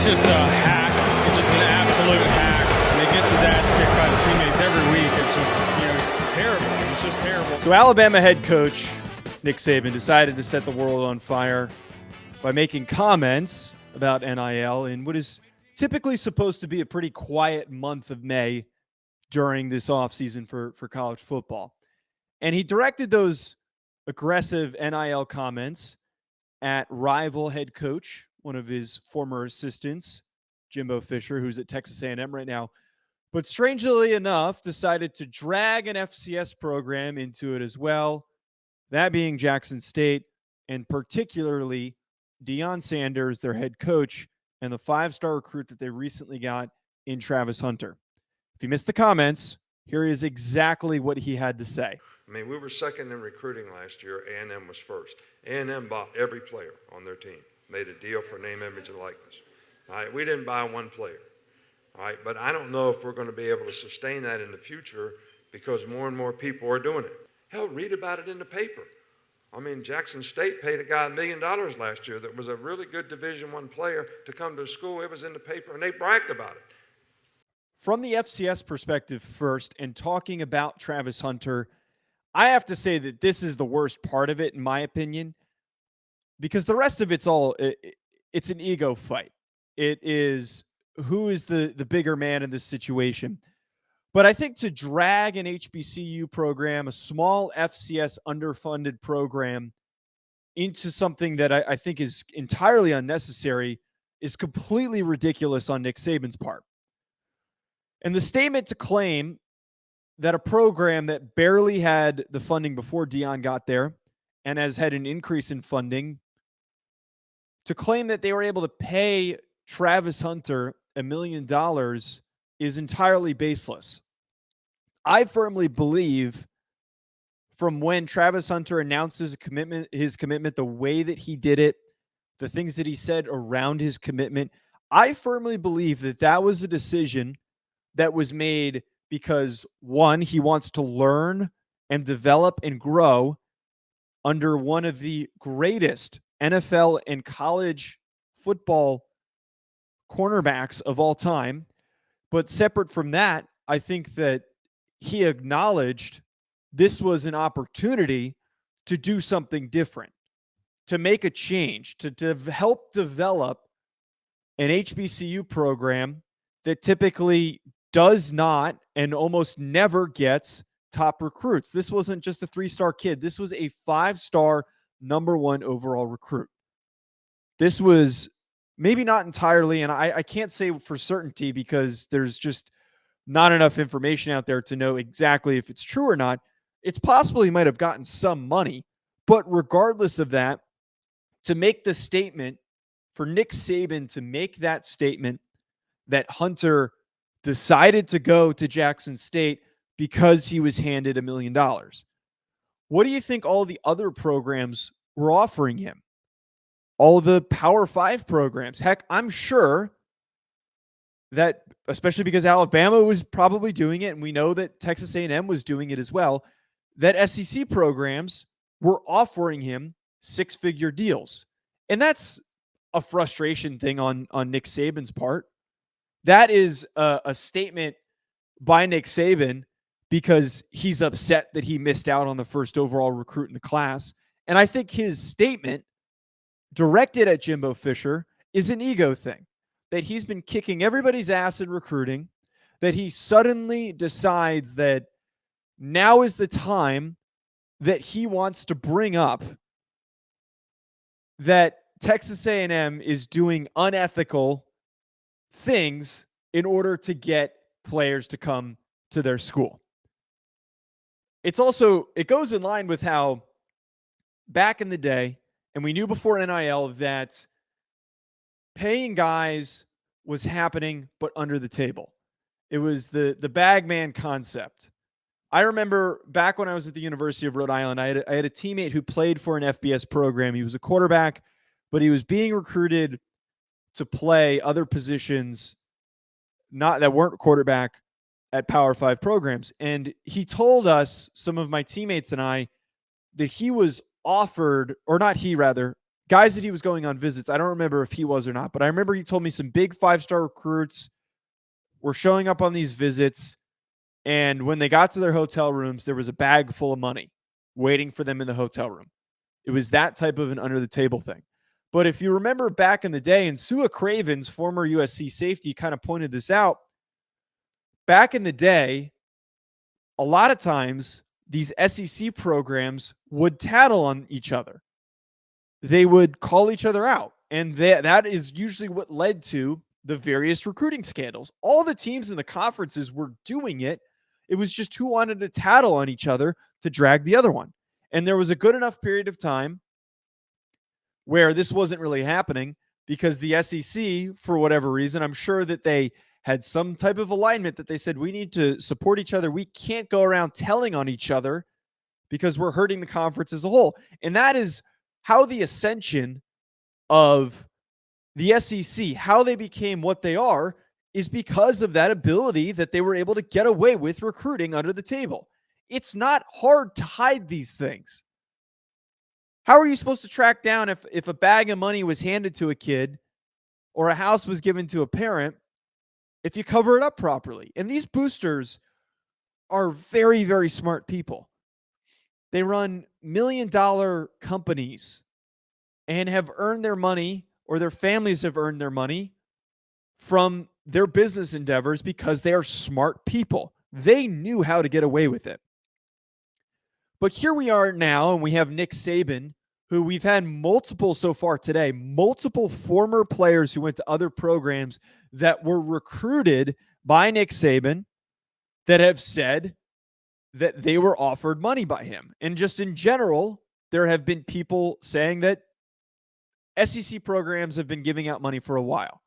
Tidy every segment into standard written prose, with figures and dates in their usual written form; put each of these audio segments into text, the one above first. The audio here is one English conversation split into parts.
just a hack. It's just an absolute hack. And he gets his ass kicked by his teammates every week. It's just, it's terrible. It's just terrible. So Alabama head coach Nick Saban decided to set the world on fire by making comments about NIL in what is typically supposed to be a pretty quiet month of May during this offseason for college football. And he directed those aggressive NIL comments at rival head coach, one of his former assistants, Jimbo Fisher, who's at Texas A&M right now, but strangely enough, decided to drag an FCS program into it as well, that being Jackson State, and particularly Deion Sanders, their head coach, and the five-star recruit that they recently got in Travis Hunter. If you missed the comments, here is exactly what he had to say. I mean, we were second in recruiting last year. A&M was first. A&M bought every player on their team, made a deal for name, image, and likeness. All right, we didn't buy one player. All right, but I don't know if we're going to be able to sustain that in the future because more and more people are doing it. Hell, read about it in the paper. I mean, Jackson State paid a guy $1 million last year that was a really good Division I player to come to school. It was in the paper, and they bragged about it. From the FCS perspective first, and talking about Travis Hunter, I have to say that this is the worst part of it, in my opinion, because the rest of it's an ego fight. It is who is the bigger man in this situation. But I think to drag an HBCU program, a small FCS underfunded program, into something that I think is entirely unnecessary is completely ridiculous on Nick Saban's part. And the statement to claim that a program that barely had the funding before Deion got there and has had an increase in funding, to claim that they were able to pay Travis Hunter $1 million is entirely baseless. I firmly believe from when Travis Hunter announced his commitment, the way that he did it, the things that he said around his commitment, I firmly believe that that was a decision that was made because, one, he wants to learn and develop and grow under one of the greatest NFL and college football cornerbacks of all time. But separate from that, I think that he acknowledged this was an opportunity to do something different, to make a change, to help develop an HBCU program that typically does not and almost never gets top recruits. This wasn't just a 3-star kid. This was a 5-star #1 overall recruit. This was maybe not entirely, and I can't say for certainty because there's just not enough information out there to know exactly if it's true or not. It's possible he might have gotten some money, but regardless of that, to make the statement, for Nick Saban to make that statement that Hunter decided to go to Jackson State because he was handed $1 million. What do you think all the other programs were offering him? All the Power 5 programs. Heck, I'm sure that, especially because Alabama was probably doing it, and we know that Texas A&M was doing it as well, that SEC programs were offering him 6-figure deals. And that's a frustration thing on Nick Saban's part. That is a statement by Nick Saban because he's upset that he missed out on the first overall recruit in the class. And I think his statement directed at Jimbo Fisher is an ego thing, that he's been kicking everybody's ass in recruiting, that he suddenly decides that now is the time that he wants to bring up that Texas A&M is doing unethical things in order to get players to come to their school. It goes in line with how back in the day, and we knew before NIL, that paying guys was happening, but under the table. It was the bagman concept. I remember back when I was at the University of Rhode Island, I had a teammate who played for an FBS program. He was a quarterback, but he was being recruited to play other positions that weren't quarterback at Power 5 programs. And he told us, some of my teammates and I, that he was offered, or not he, rather, guys that he was going on visits. I don't remember if he was or not, but I remember he told me some big 5-star recruits were showing up on these visits. And when they got to their hotel rooms, there was a bag full of money waiting for them in the hotel room. It was that type of an under the table thing. But if you remember back in the day, and Sua Cravens, former USC safety, kind of pointed this out, back in the day, a lot of times these SEC programs would tattle on each other. They would call each other out. And that is usually what led to the various recruiting scandals. All the teams in the conferences were doing it. It was just who wanted to tattle on each other to drag the other one. And there was a good enough period of time where this wasn't really happening because the SEC, for whatever reason, I'm sure that they had some type of alignment that they said, we need to support each other. We can't go around telling on each other because we're hurting the conference as a whole. And that is how the ascension of the SEC, how they became what they are, is because of that ability that they were able to get away with recruiting under the table. It's not hard to hide these things. How are you supposed to track down if a bag of money was handed to a kid or a house was given to a parent if you cover it up properly? And these boosters are very, very smart people. They run million-dollar companies and have earned their money, or their families have earned their money from their business endeavors because they are smart people. They knew how to get away with it. But here we are now, and we have Nick Saban, who we've had multiple so far today, multiple former players who went to other programs that were recruited by Nick Saban that have said that they were offered money by him. And just in general, there have been people saying that SEC programs have been giving out money for a while.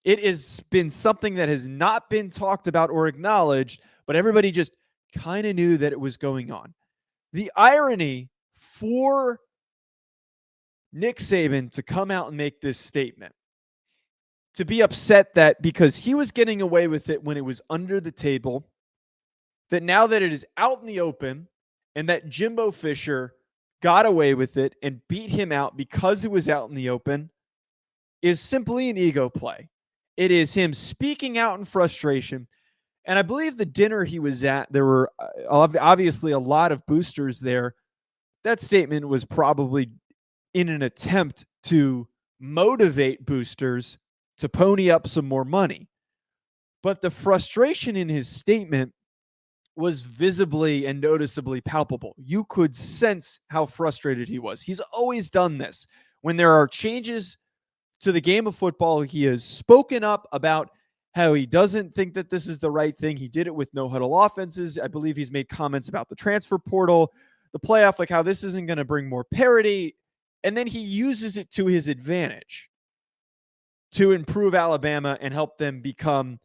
It has been something that has not been talked about or acknowledged, but everybody just kind of knew that it was going on. The irony for Nick Saban to come out and make this statement, to be upset that because he was getting away with it when it was under the table, that now that it is out in the open and that Jimbo Fisher got away with it and beat him out because it was out in the open, is simply an ego play. It is him speaking out in frustration. And I believe the dinner he was at, there were obviously a lot of boosters there. That statement was probably in an attempt to motivate boosters to pony up some more money. But the frustration in his statement was visibly and noticeably palpable. You could sense how frustrated he was. He's always done this. When there are changes to the game of football, he has spoken up about how he doesn't think that this is the right thing. He did it with no huddle offenses. I believe he's made comments about the transfer portal, the playoff, like how this isn't going to bring more parity. And then he uses it to his advantage to improve Alabama and help them become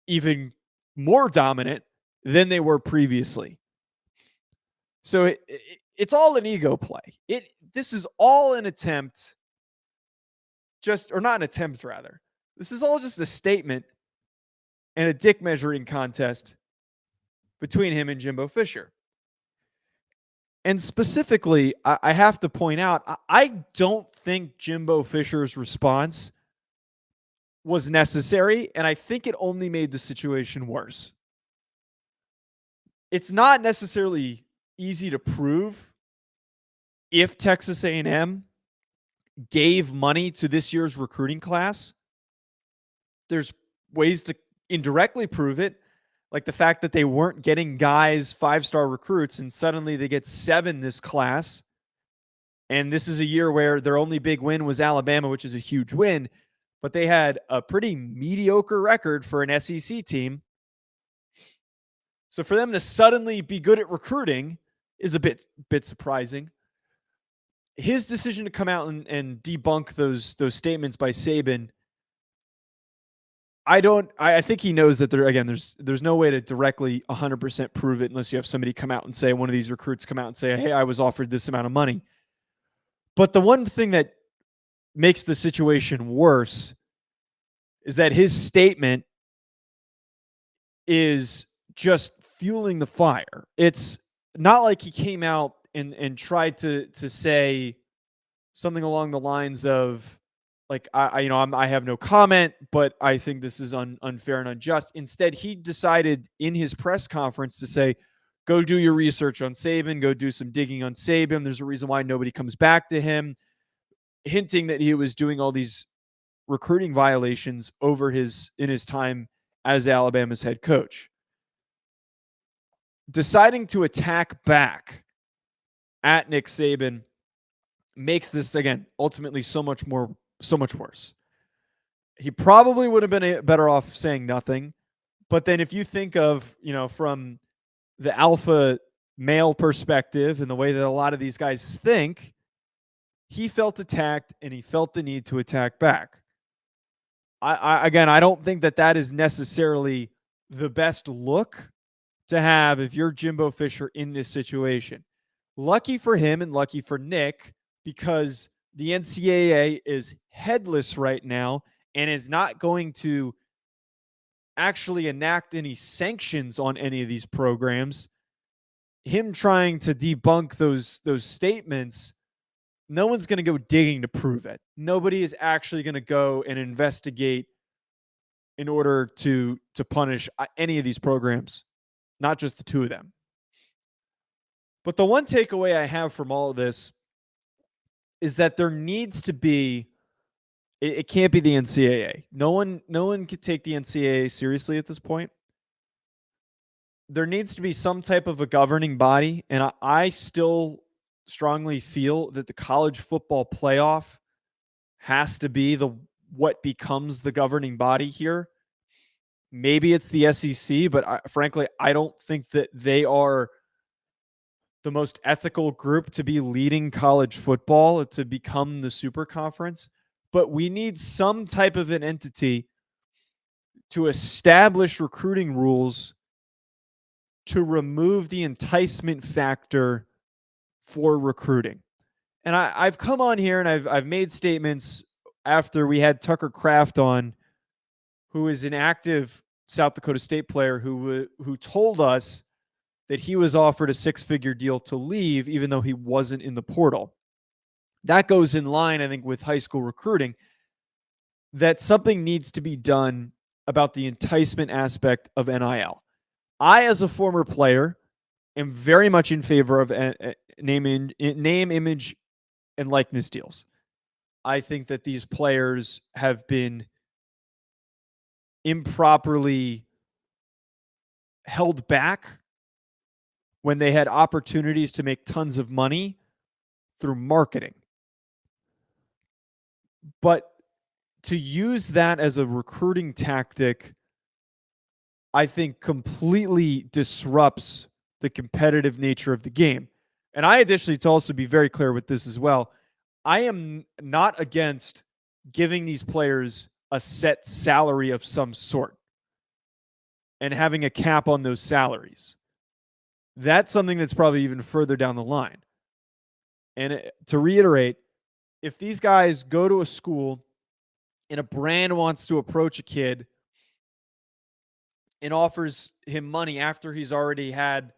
even more dominant than they were previously. So it's all an ego play. This is all an attempt, or not an attempt, rather. This is all just a statement and a dick measuring contest between him and Jimbo Fisher. And specifically, I have to point out, I don't think Jimbo Fisher's response was necessary, and I think it only made the situation worse. It's not necessarily easy to prove if Texas A&M gave money to this year's recruiting class. There's ways to indirectly prove it, like the fact that they weren't getting guys 5-star recruits and suddenly they get 7 this class. And this is a year where their only big win was Alabama, which is a huge win, but they had a pretty mediocre record for an SEC team. So for them to suddenly be good at recruiting is a bit surprising. His decision to come out and debunk those statements by Saban, I think he knows that there's no way to directly 100% prove it unless you have somebody come out and say, one of these recruits come out and say, hey, I was offered this amount of money. But the one thing that makes the situation worse is that his statement is just fueling the fire. It's not like he came out and tried to say something along the lines of, like, I have no comment, but I think this is unfair and unjust. Instead, he decided in his press conference to say, go do your research on Saban, go do some digging on Saban. There's a reason why nobody comes back to him, hinting that he was doing all these recruiting violations in his time as Alabama's head coach. Deciding to attack back at Nick Saban makes this, again, ultimately so much worse. He probably would have been better off saying nothing. But then if you think of, from the alpha male perspective and the way that a lot of these guys think, he felt attacked and he felt the need to attack back. I don't think that is necessarily the best look to have if you're Jimbo Fisher in this situation. Lucky for him and lucky for Nick, because the NCAA is headless right now and is not going to actually enact any sanctions on any of these programs. Him trying to debunk those statements, no one's going to go digging to prove it. Nobody is actually going to go and investigate in order to punish any of these programs, not just the two of them. But the one takeaway I have from all of this is that there needs to be, it can't be the NCAA. No one could take the NCAA seriously at this point. There needs to be some type of a governing body, and I still strongly feel that the college football playoff has to be what becomes the governing body here. Maybe it's the SEC, but frankly, I don't think that they are the most ethical group to be leading college football, to become the super conference. But we need some type of an entity to establish recruiting rules to remove the enticement factor for recruiting. And I've come on here and I've made statements after we had Tucker Kraft on, who is an active South Dakota State player who told us that he was offered a 6-figure deal to leave even though he wasn't in the portal. That goes in line, I think, with high school recruiting, that something needs to be done about the enticement aspect of NIL. I, as a former player, am very much in favor of name, image, and likeness deals. I think that these players have been improperly held back when they had opportunities to make tons of money through marketing. But to use that as a recruiting tactic, I think, completely disrupts the competitive nature of the game. And I additionally, to also be very clear with this as well, I am not against giving these players a set salary of some sort and having a cap on those salaries. That's something that's probably even further down the line. And to reiterate, if these guys go to a school and a brand wants to approach a kid and offers him money after he's already had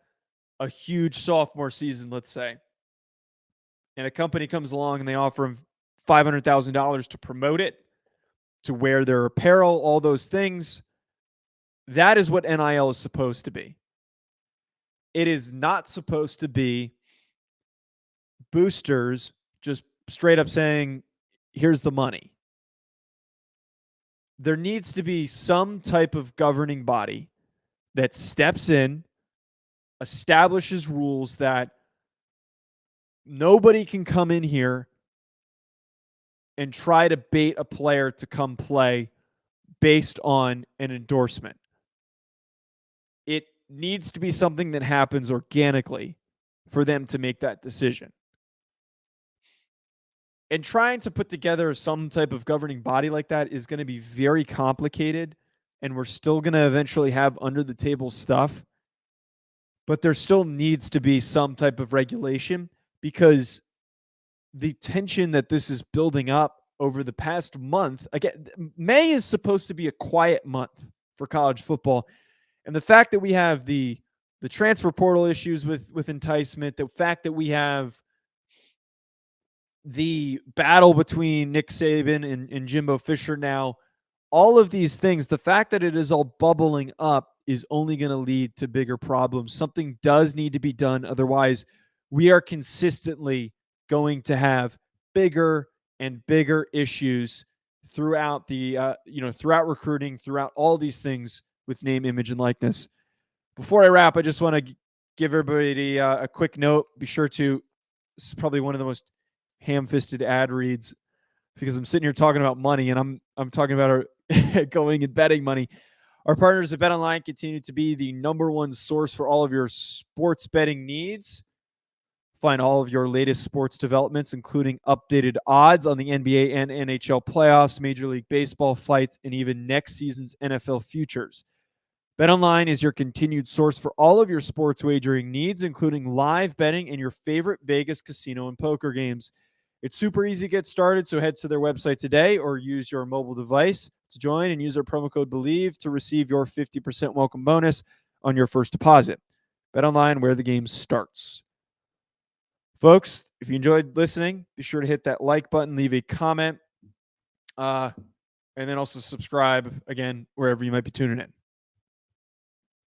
a huge sophomore season, let's say, and a company comes along and they offer him $500,000 to promote it, to wear their apparel, all those things, that is what NIL is supposed to be. It is not supposed to be boosters just straight up saying, here's the money. There needs to be some type of governing body that steps in, establishes rules that nobody can come in here and try to bait a player to come play based on an endorsement. It needs to be something that happens organically for them to make that decision. And trying to put together some type of governing body like that is going to be very complicated, and we're still going to eventually have under the table stuff. But there still needs to be some type of regulation, because the tension that this is building up over the past month, again, May is supposed to be a quiet month for college football. And the fact that we have the transfer portal issues with enticement, the fact that we have the battle between Nick Saban and Jimbo Fisher now, all of these things, the fact that it is all bubbling up is only going to lead to bigger problems. Something does need to be done. Otherwise, we are consistently going to have bigger and bigger issues throughout throughout recruiting, throughout all these things with name, image, and likeness. Before I wrap, I just want to give everybody a quick note. Be sure to, this is probably one of the most ham-fisted ad reads because I'm sitting here talking about money and I'm talking about our going and betting money. Our partners at BetOnline continue to be the #1 source for all of your sports betting needs. Find all of your latest sports developments, including updated odds on the NBA and NHL playoffs, Major League Baseball fights, and even next season's NFL futures. BetOnline is your continued source for all of your sports wagering needs, including live betting and your favorite Vegas casino and poker games. It's super easy to get started, so head to their website today or use your mobile device to join and use our promo code BELIEVE to receive your 50% welcome bonus on your first deposit. BetOnline, where the game starts. Folks, if you enjoyed listening, be sure to hit that like button, leave a comment, and then also subscribe, again, wherever you might be tuning in.